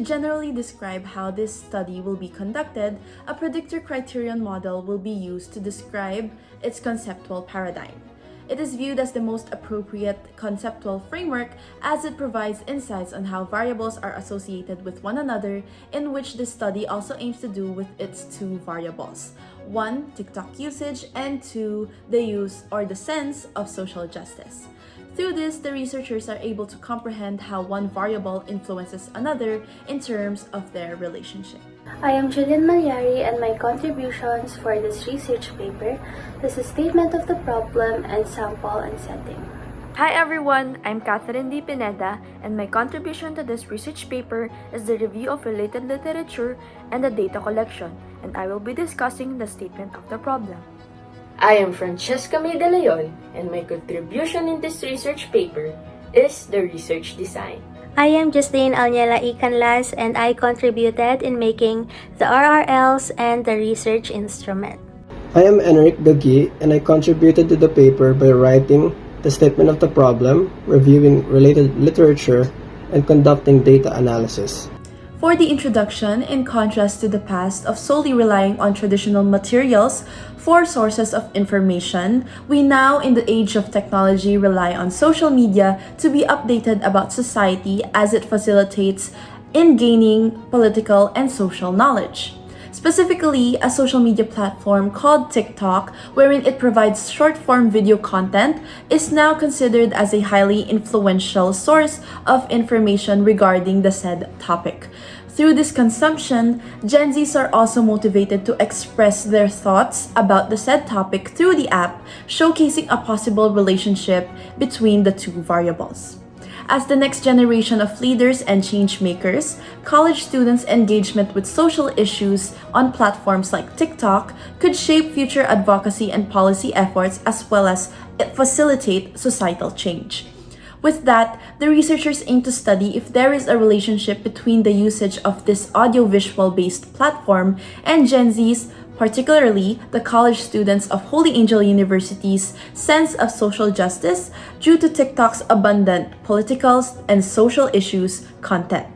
generally describe how this study will be conducted, a predictor criterion model will be used to describe its conceptual paradigm. It is viewed as the most appropriate conceptual framework as it provides insights on how variables are associated with one another, in which this study also aims to do with its two variables. 1. TikTok usage, and 2. The use or the sense of social justice. Through this, the researchers are able to comprehend how one variable influences another in terms of their relationship. I am Julian Malyari, and my contributions for this research paper is a statement of the problem and sample and setting. Hi everyone, I'm Catherine D. Pineda, and my contribution to this research paper is the review of related literature and the data collection, and I will be discussing the statement of the problem. I am Francesca May De Leon, and my contribution in this research paper is the research design. I am Justine Alniela Icanlas, and I contributed in making the RRLs and the research instrument. I am Enric Gagui, and I contributed to the paper by writing the statement of the problem, reviewing related literature, and conducting data analysis. For the introduction, in contrast to the past of solely relying on traditional materials for sources of information, we now, in the age of technology, rely on social media to be updated about society as it facilitates in gaining political and social knowledge. Specifically, a social media platform called TikTok, wherein it provides short-form video content, is now considered as a highly influential source of information regarding the said topic. Through this consumption, Gen Zs are also motivated to express their thoughts about the said topic through the app, showcasing a possible relationship between the two variables. As the next generation of leaders and change makers, college students' engagement with social issues on platforms like TikTok could shape future advocacy and policy efforts as well as facilitate societal change. With that, the researchers aim to study if there is a relationship between the usage of this audiovisual-based platform and Gen Z's, particularly the college students of Holy Angel University's sense of social justice due to TikTok's abundant political and social issues content.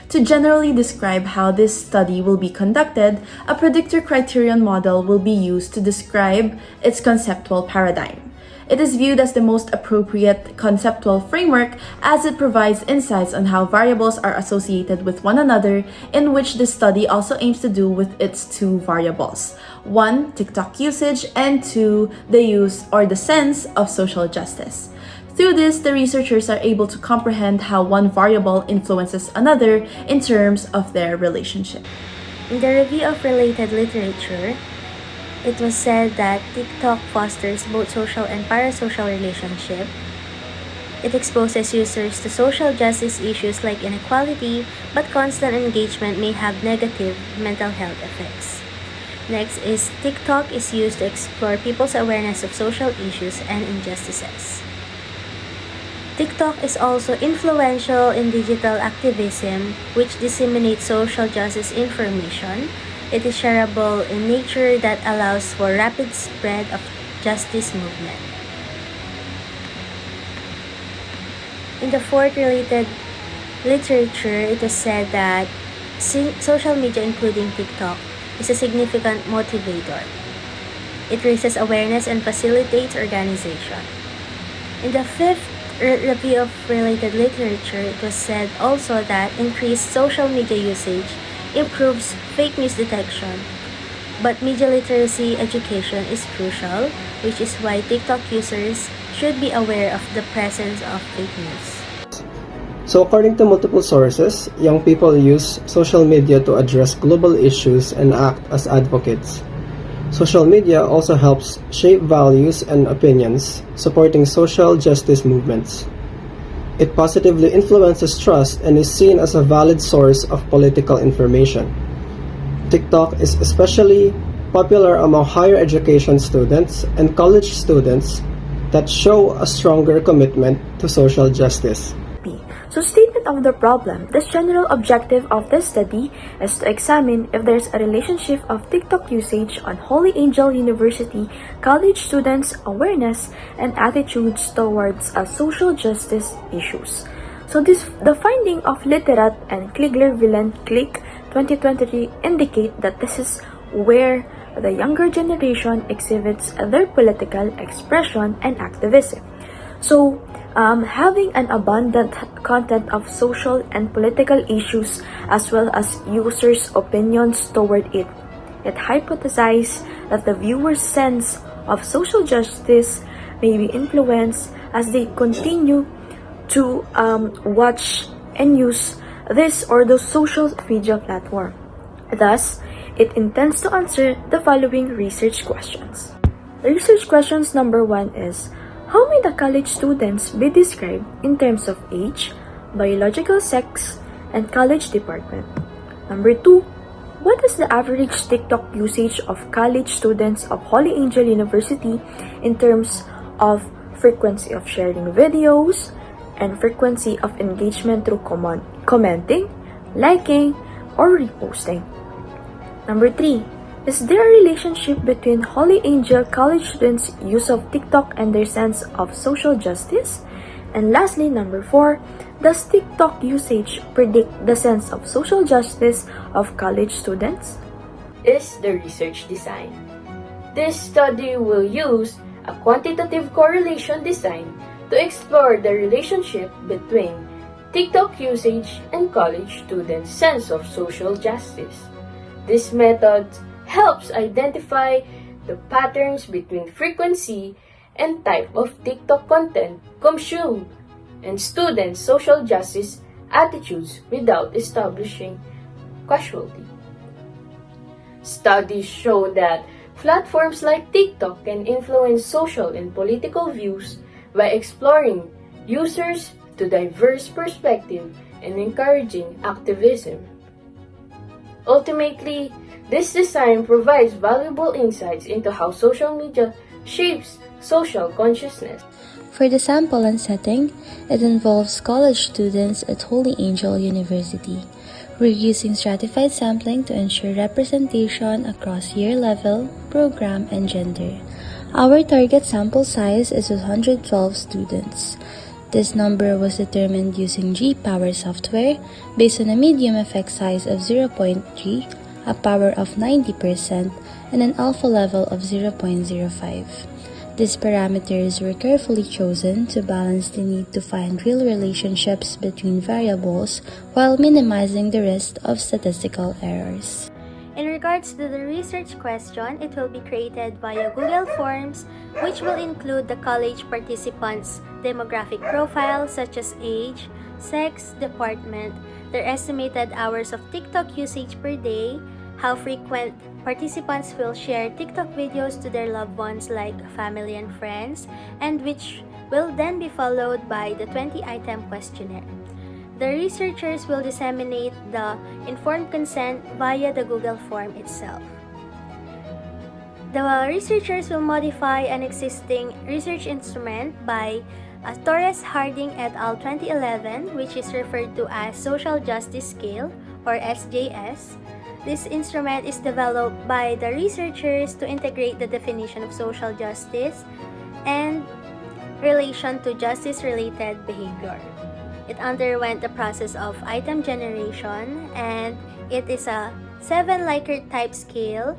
To generally describe how this study will be conducted, a predictor criterion model will be used to describe its conceptual paradigm. It is viewed as the most appropriate conceptual framework as it provides insights on how variables are associated with one another, in which this study also aims to do with its two variables. 1. TikTok usage, and 2. The use or the sense of social justice. Through this, the researchers are able to comprehend how one variable influences another in terms of their relationship. In the review of related literature, it was said that TikTok fosters both social and parasocial relationships. It exposes users to social justice issues like inequality, but constant engagement may have negative mental health effects. Next is TikTok is used to explore people's awareness of social issues and injustices. TikTok is also influential in digital activism, which disseminates social justice information. It is shareable in nature that allows for rapid spread of justice movement. In the fourth related literature, it was said that social media, including TikTok, is a significant motivator. It raises awareness and facilitates organization. In the fifth review of related literature, it was said also that increased social media usage improves fake news detection, but media literacy education is crucial, which is why TikTok users should be aware of the presence of fake news. So according to multiple sources, young people use social media to address global issues and act as advocates. Social media also helps shape values and opinions, supporting social justice movements. It positively influences trust and is seen as a valid source of political information. TikTok is especially popular among higher education students and college students that show a stronger commitment to social justice. So, statement of the problem. The general objective of this study is to examine if there's a relationship of TikTok usage on Holy Angel University college students' awareness and attitudes towards social justice issues. So the finding of Literat and Kligler-Villen-Click 2023 indicate that this is where the younger generation exhibits their political expression and activism. So, having an abundant content of social and political issues as well as users' opinions toward it, it hypothesized that the viewer's sense of social justice may be influenced as they continue to watch and use this or those social media platform. Thus, it intends to answer the following research questions. The research questions number 1 is, how may the college students be described in terms of age, biological sex, and college department? Number 2, what is the average TikTok usage of college students of Holy Angel University in terms of frequency of sharing videos and frequency of engagement through commenting, liking, or reposting? Number 3, is there a relationship between Holy Angel college students' use of TikTok and their sense of social justice? And lastly, number 4, does TikTok usage predict the sense of social justice of college students? Is the research design. This study will use a quantitative correlation design to explore the relationship between TikTok usage and college students' sense of social justice. This method helps identify the patterns between frequency and type of TikTok content consumed and students' social justice attitudes without establishing causality. Studies show that platforms like TikTok can influence social and political views by exploring users to diverse perspectives and encouraging activism. Ultimately, this design provides valuable insights into how social media shapes social consciousness. For the sample and setting, it involves college students at Holy Angel University. We're using stratified sampling to ensure representation across year level, program, and gender. Our target sample size is 112 students. This number was determined using G-Power software based on a medium effect size of 0.3, a power of 90%, and an alpha level of 0.05. These parameters were carefully chosen to balance the need to find real relationships between variables while minimizing the risk of statistical errors. In regards to the research question, it will be created via Google Forms, which will include the college participants' demographic profile such as age, sex, department, their estimated hours of TikTok usage per day, how frequent participants will share TikTok videos to their loved ones like family and friends, and which will then be followed by the 20-item questionnaire. The researchers will disseminate the informed consent via the Google form itself. The researchers will modify an existing research instrument by Torres Harding et al. 2011, which is referred to as Social Justice Scale or SJS. This instrument is developed by the researchers to integrate the definition of social justice and relation to justice-related behavior. It underwent the process of item generation, and it is a 7 Likert type scale,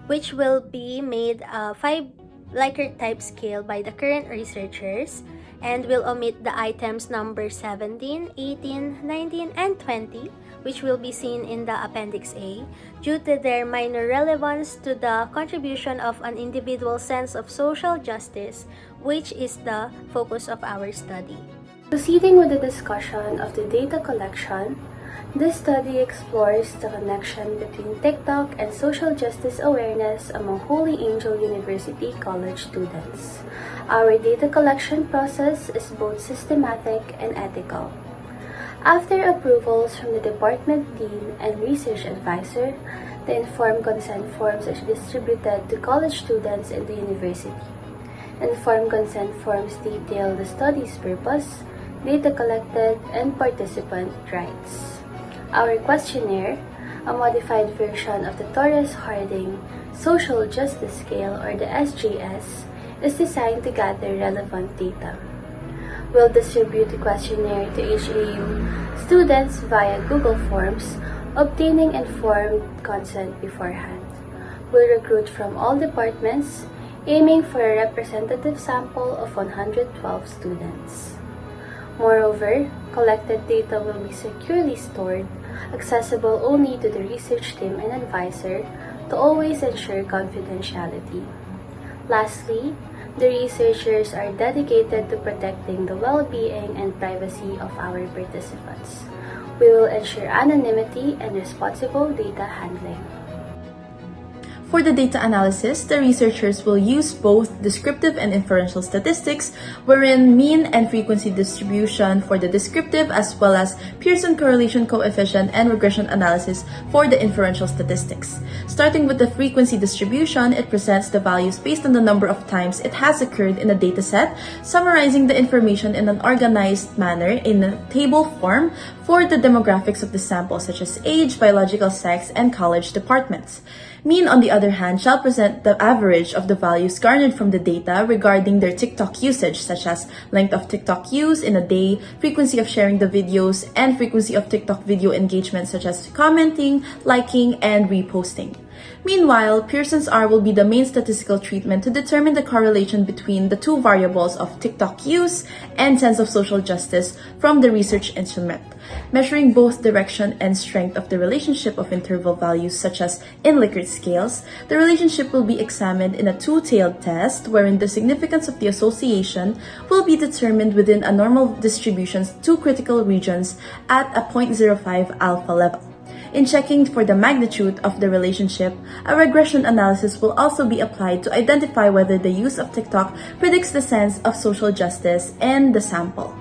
which will be made a 5 Likert type scale by the current researchers, and will omit the items number 17, 18, 19, and 20, which will be seen in the Appendix A, due to their minor relevance to the contribution of an individual's sense of social justice, which is the focus of our study. Proceeding with the discussion of the data collection, this study explores the connection between TikTok and social justice awareness among Holy Angel University college students. Our data collection process is both systematic and ethical. After approvals from the department dean and research advisor, the informed consent forms are distributed to college students in the university. Informed consent forms detail the study's purpose, data collected, and participant rights. Our questionnaire, a modified version of the Torres Harding Social Justice Scale or the SJS, is designed to gather relevant data. will distribute the questionnaire to HAU students via Google Forms, obtaining informed consent beforehand. We'll recruit from all departments, aiming for a representative sample of 112 students. Moreover, collected data will be securely stored, accessible only to the research team and advisor to always ensure confidentiality. Lastly, the researchers are dedicated to protecting the well-being and privacy of our participants. We will ensure anonymity and responsible data handling. For the data analysis, the researchers will use both descriptive and inferential statistics, wherein mean and frequency distribution for the descriptive as well as Pearson correlation coefficient and regression analysis for the inferential statistics. Starting with the frequency distribution, it presents the values based on the number of times it has occurred in a dataset, summarizing the information in an organized manner in a table form for the demographics of the sample, such as age, biological sex, and college departments. Mean, on the other hand, shall present the average of the values garnered from the data regarding their TikTok usage, such as length of TikTok use in a day, frequency of sharing the videos, and frequency of TikTok video engagement, such as commenting, liking, and reposting. Meanwhile, Pearson's R will be the main statistical treatment to determine the correlation between the two variables of TikTok use and sense of social justice from the research instrument, measuring both direction and strength of the relationship of interval values such as in Likert scales. The relationship will be examined in a two-tailed test wherein the significance of the association will be determined within a normal distribution's two critical regions at a 0.05 alpha level. In checking for the magnitude of the relationship, a regression analysis will also be applied to identify whether the use of TikTok predicts the sense of social justice in the sample.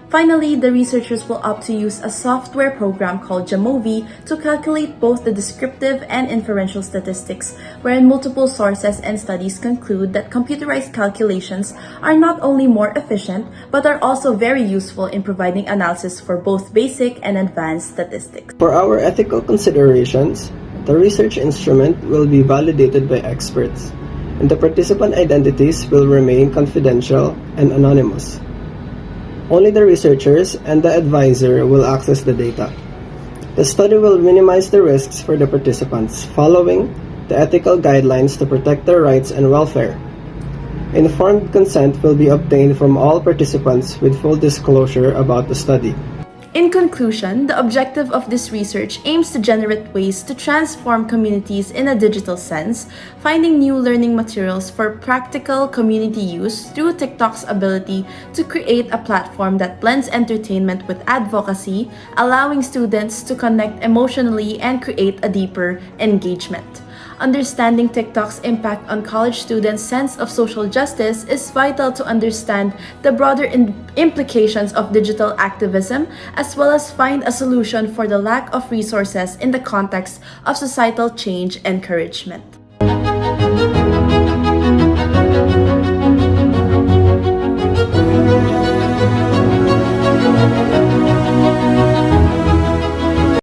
Finally, the researchers will opt to use a software program called Jamovi to calculate both the descriptive and inferential statistics, wherein multiple sources and studies conclude that computerized calculations are not only more efficient, but are also very useful in providing analysis for both basic and advanced statistics. For our ethical considerations, the research instrument will be validated by experts, and the participant identities will remain confidential and anonymous. Only the researchers and the advisor will access the data. The study will minimize the risks for the participants, following the ethical guidelines to protect their rights and welfare. Informed consent will be obtained from all participants with full disclosure about the study. In conclusion, the objective of this research aims to generate ways to transform communities in a digital sense, finding new learning materials for practical community use through TikTok's ability to create a platform that blends entertainment with advocacy, allowing students to connect emotionally and create a deeper engagement. Understanding TikTok's impact on college students' sense of social justice is vital to understand the broader implications of digital activism, as well as find a solution for the lack of resources in the context of societal change encouragement.